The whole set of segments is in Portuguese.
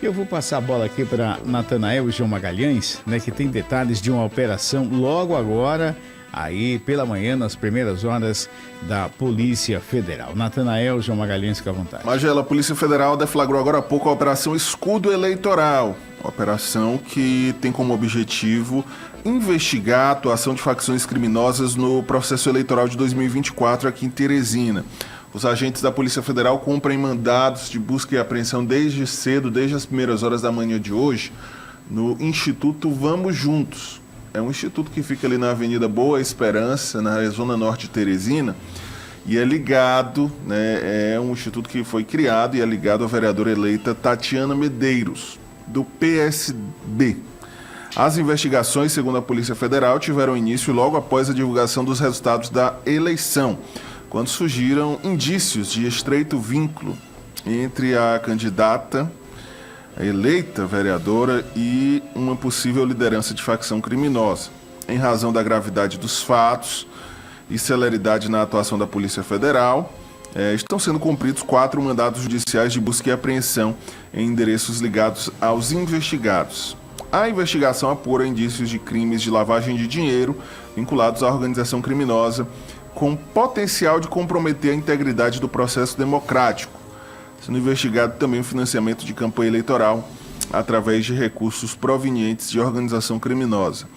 Eu vou passar a bola aqui para Natanael e João Magalhães, né, que tem detalhes de uma operação logo agora, aí pela manhã, nas primeiras horas da Polícia Federal. Natanael, João Magalhães, fica à vontade. Magela, a Polícia Federal deflagrou agora há pouco a Operação Escudo Eleitoral, operação que tem como objetivo investigar a atuação de facções criminosas no processo eleitoral de 2024 aqui em Teresina. Os agentes da Polícia Federal cumprem mandados de busca e apreensão desde cedo, desde as primeiras horas da manhã de hoje, no Instituto Vamos Juntos. É um instituto que fica ali na Avenida Boa Esperança, na zona norte de Teresina, e é ligado, né, é um instituto que foi criado e é ligado à vereadora eleita Tatiana Medeiros, do PSB. As investigações, segundo a Polícia Federal, tiveram início logo após a divulgação dos resultados da eleição, quando surgiram indícios de estreito vínculo entre a candidata a eleita vereadora e uma possível liderança de facção criminosa. Em razão da gravidade dos fatos e celeridade na atuação da Polícia Federal, estão sendo cumpridos 4 mandados judiciais de busca e apreensão em endereços ligados aos investigados. A investigação apura indícios de crimes de lavagem de dinheiro vinculados à organização criminosa, com potencial de comprometer a integridade do processo democrático, sendo investigado também o financiamento de campanha eleitoral através de recursos provenientes de organização criminosa.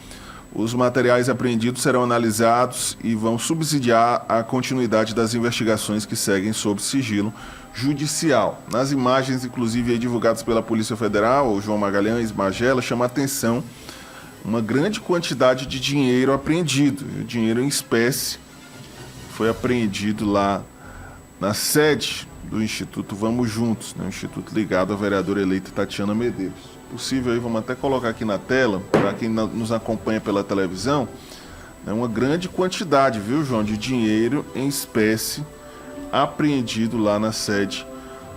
Os materiais apreendidos serão analisados e vão subsidiar a continuidade das investigações que seguem sob sigilo judicial. Nas imagens, inclusive, divulgadas pela Polícia Federal, o João Magalhães, Magela, chama a atenção uma grande quantidade de dinheiro apreendido, dinheiro em espécie, foi apreendido lá na sede do Instituto Vamos Juntos, né? Um instituto ligado à vereadora eleita Tatiana Medeiros. Possível aí, vamos até colocar aqui na tela, para quem nos acompanha pela televisão, né? Uma grande quantidade, viu, João, de dinheiro em espécie apreendido lá na sede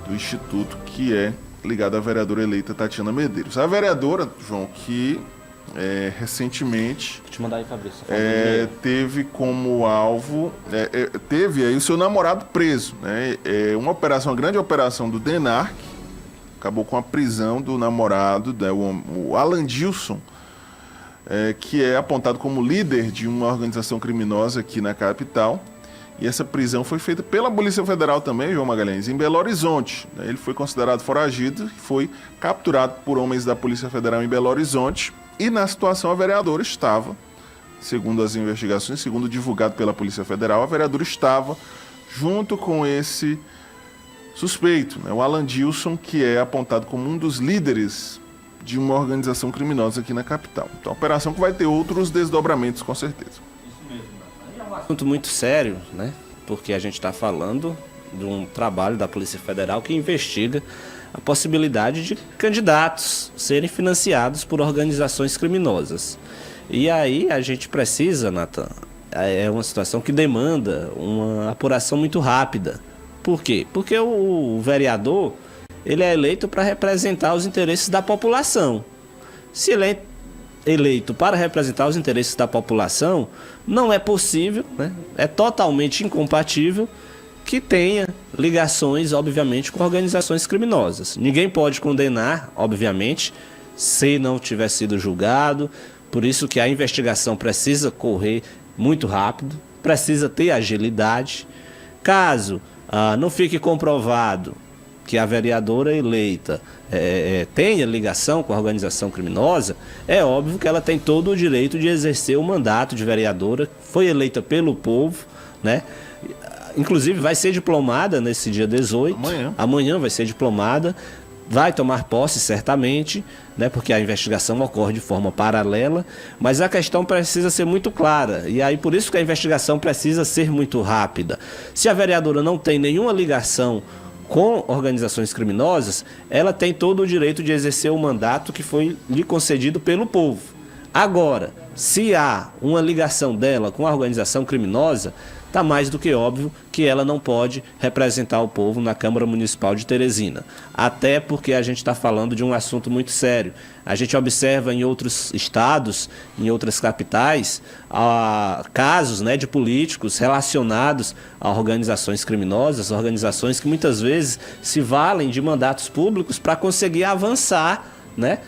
do Instituto, que é ligado à vereadora eleita Tatiana Medeiros. A vereadora, João, que recentemente Vou te mandar aí, Fabrício. teve como alvo, teve aí o seu namorado preso, né? Uma grande operação do DENARC, acabou com a prisão do namorado, né, o Alan Dilson, que é apontado como líder de uma organização criminosa aqui na capital. E essa prisão foi feita pela Polícia Federal também, João Magalhães, em Belo Horizonte. Ele foi considerado foragido, foi capturado por homens da Polícia Federal em Belo Horizonte. E na situação a vereadora estava, segundo as investigações, segundo divulgado pela Polícia Federal, a vereadora estava junto com esse suspeito, né, o Alan Dilson, que é apontado como um dos líderes de uma organização criminosa aqui na capital. Então, a operação que vai ter outros desdobramentos, com certeza. Isso mesmo. É um assunto muito sério, né? Porque a gente está falando de um trabalho da Polícia Federal que investiga a possibilidade de candidatos serem financiados por organizações criminosas. E aí a gente precisa, Nathan, é uma situação que demanda uma apuração muito rápida. Por quê? Porque o vereador, ele é eleito para representar os interesses da população. Se ele é eleito para representar os interesses da população, não é possível, né? É totalmente incompatível que tenha ligações, obviamente, com organizações criminosas. Ninguém pode condenar, obviamente, se não tiver sido julgado. Por isso que a investigação precisa correr muito rápido, precisa ter agilidade. Caso não fique comprovado que a vereadora eleita tenha ligação com a organização criminosa, é óbvio que ela tem todo o direito de exercer o mandato de vereadora, foi eleita pelo povo, né? Inclusive vai ser diplomada nesse dia 18. Amanhã vai ser diplomada, vai tomar posse certamente, né, porque a investigação ocorre de forma paralela, mas a questão precisa ser muito clara, e aí por isso que a investigação precisa ser muito rápida. Se a vereadora não tem nenhuma ligação com organizações criminosas, ela tem todo o direito de exercer o mandato que foi lhe concedido pelo povo. Agora, se há uma ligação dela com a organização criminosa, está mais do que óbvio que ela não pode representar o povo na Câmara Municipal de Teresina. Até porque a gente está falando de um assunto muito sério. A gente observa em outros estados, em outras capitais, casos, né, de políticos relacionados a organizações criminosas, organizações que muitas vezes se valem de mandatos públicos para conseguir avançar, né,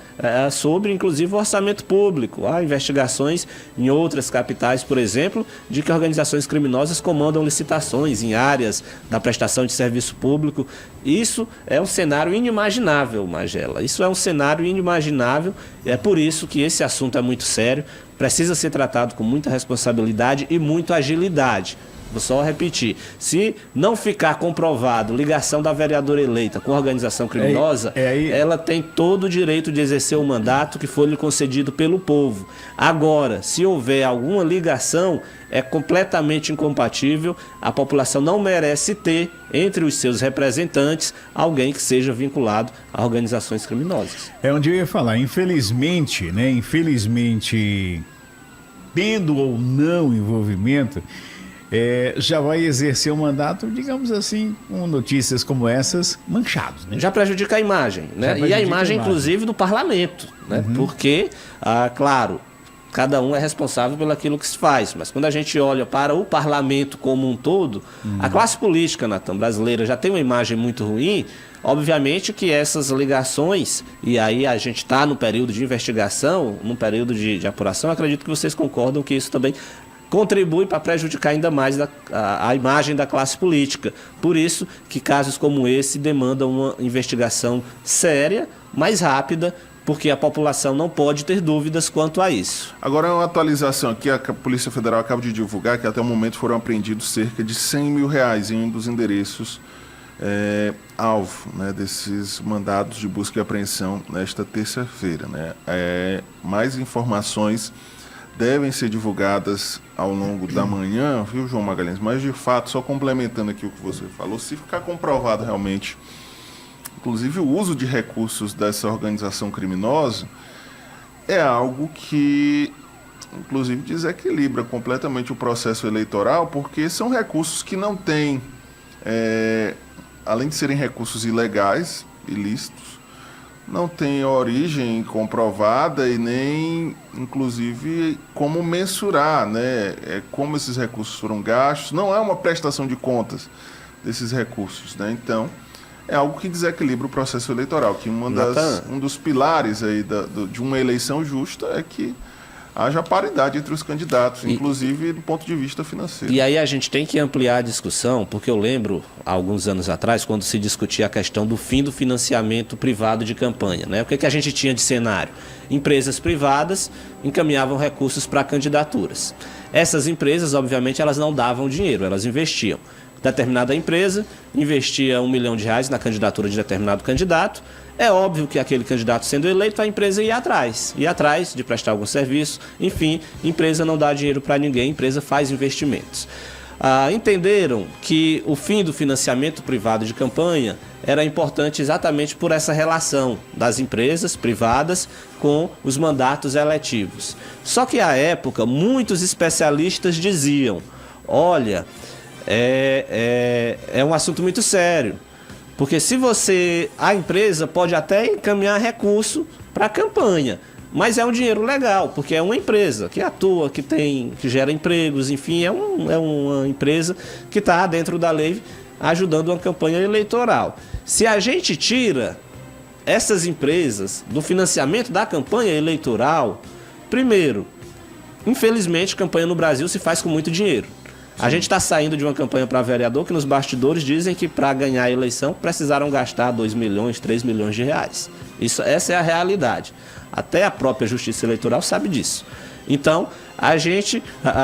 sobre inclusive o orçamento público. Há investigações em outras capitais, por exemplo, de que organizações criminosas comandam licitações em áreas da prestação de serviço público. Isso é um cenário inimaginável, Magela. Isso é um cenário inimaginável. É por isso que esse assunto é muito sério, precisa ser tratado com muita responsabilidade e muita agilidade. Vou só repetir, se não ficar comprovado ligação da vereadora eleita com a organização criminosa, ela tem todo o direito de exercer o mandato que foi lhe concedido pelo povo. Agora, se houver alguma ligação, é completamente incompatível, a população não merece ter entre os seus representantes alguém que seja vinculado a organizações criminosas. É onde eu ia falar, infelizmente, né, tendo ou não envolvimento, já vai exercer o mandato, digamos assim, com notícias como essas, manchados, né? Já prejudica a imagem, né? E a imagem, inclusive, do parlamento, né? Porque, claro, cada um é responsável pelo aquilo que se faz, mas quando a gente olha para o parlamento como um todo, a classe política, Natan, brasileira já tem uma imagem muito ruim. Obviamente que essas ligações, e aí a gente está no período de investigação, no período de apuração, acredito que vocês concordam que isso também contribui para prejudicar ainda mais a imagem da classe política. Por isso que casos como esse demandam uma investigação séria, mais rápida, porque a população não pode ter dúvidas quanto a isso. Agora, uma atualização aqui, a Polícia Federal acaba de divulgar que até o momento foram apreendidos cerca de R$100 mil em um dos endereços alvo, né, desses mandados de busca e apreensão nesta terça-feira, né? Mais informações devem ser divulgadas ao longo da manhã, viu, João Magalhães? Mas, de fato, só complementando aqui o que você falou, se ficar comprovado realmente, inclusive o uso de recursos dessa organização criminosa, é algo que, inclusive, desequilibra completamente o processo eleitoral, porque são recursos que não têm, além de serem recursos ilegais, ilícitos, não tem origem comprovada e nem, inclusive, como mensurar, né, como esses recursos foram gastos. Não é uma prestação de contas desses recursos, né? Então, é algo que desequilibra o processo eleitoral, que um dos pilares aí de uma eleição justa é que haja paridade entre os candidatos, inclusive do ponto de vista financeiro. E aí a gente tem que ampliar a discussão, porque eu lembro, há alguns anos atrás, quando se discutia a questão do fim do financiamento privado de campanha, né? O que a gente tinha de cenário? Empresas privadas encaminhavam recursos para candidaturas. Essas empresas, obviamente, elas não davam dinheiro, elas investiam. Determinada empresa investia R$1 milhão na candidatura de determinado candidato. É óbvio que aquele candidato sendo eleito, a empresa ia atrás de prestar algum serviço. Enfim, empresa não dá dinheiro para ninguém, empresa faz investimentos. Entenderam que o fim do financiamento privado de campanha era importante exatamente por essa relação das empresas privadas com os mandatos eletivos. Só que à época, muitos especialistas diziam, olha, é um assunto muito sério. Porque a empresa pode até encaminhar recurso para a campanha, mas é um dinheiro legal, porque é uma empresa que atua, que gera empregos, enfim, é uma empresa que está dentro da lei ajudando uma campanha eleitoral. Se a gente tira essas empresas do financiamento da campanha eleitoral, primeiro, infelizmente, campanha no Brasil se faz com muito dinheiro. A gente está saindo de uma campanha para vereador que nos bastidores dizem que para ganhar a eleição precisaram gastar 2 milhões, 3 milhões de reais. Essa é a realidade. Até a própria Justiça Eleitoral sabe disso. Então,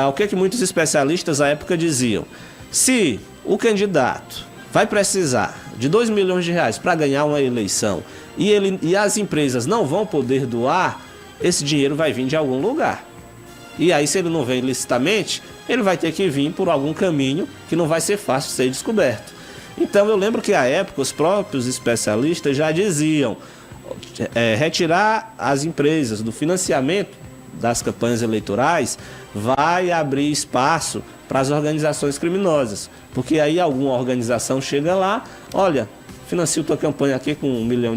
o que muitos especialistas à época diziam? Se o candidato vai precisar de 2 milhões de reais para ganhar uma eleição e as empresas não vão poder doar, esse dinheiro vai vir de algum lugar. E aí, se ele não vem licitamente, ele vai ter que vir por algum caminho que não vai ser fácil ser descoberto. Então, eu lembro que à época os próprios especialistas já diziam retirar as empresas do financiamento das campanhas eleitorais vai abrir espaço para as organizações criminosas. Porque aí alguma organização chega lá, olha, financio tua campanha aqui com R$1 milhão,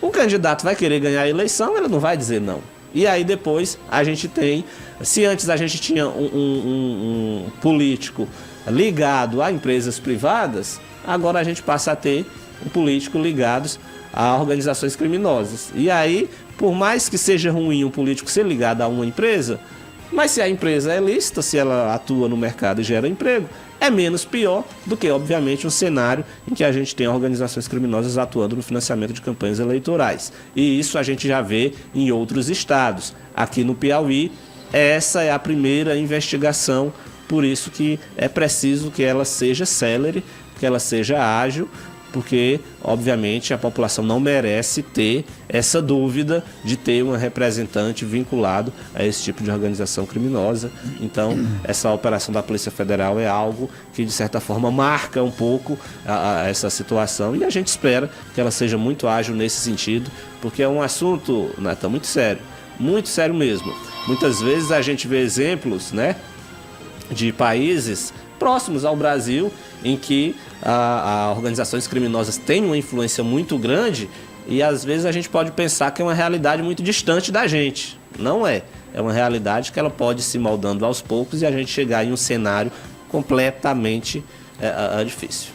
o candidato vai querer ganhar a eleição, ele não vai dizer não. E aí depois a gente tem, se antes a gente tinha um político ligado a empresas privadas, agora a gente passa a ter um político ligado a organizações criminosas. E aí, por mais que seja ruim um político ser ligado a uma empresa, mas se a empresa é lícita, se ela atua no mercado e gera emprego, é menos pior do que, obviamente, um cenário em que a gente tem organizações criminosas atuando no financiamento de campanhas eleitorais. E isso a gente já vê em outros estados. Aqui no Piauí, essa é a primeira investigação, por isso que é preciso que ela seja célere, que ela seja ágil, porque, obviamente, a população não merece ter essa dúvida de ter um representante vinculado a esse tipo de organização criminosa. Então, essa operação da Polícia Federal é algo que, de certa forma, marca um pouco essa situação e a gente espera que ela seja muito ágil nesse sentido, porque é um assunto, Nathan, muito sério mesmo. Muitas vezes a gente vê exemplos, né, de países próximos ao Brasil em que as organizações criminosas têm uma influência muito grande e às vezes a gente pode pensar que é uma realidade muito distante da gente. Não é. É uma realidade que ela pode se moldando aos poucos e a gente chegar em um cenário completamente difícil.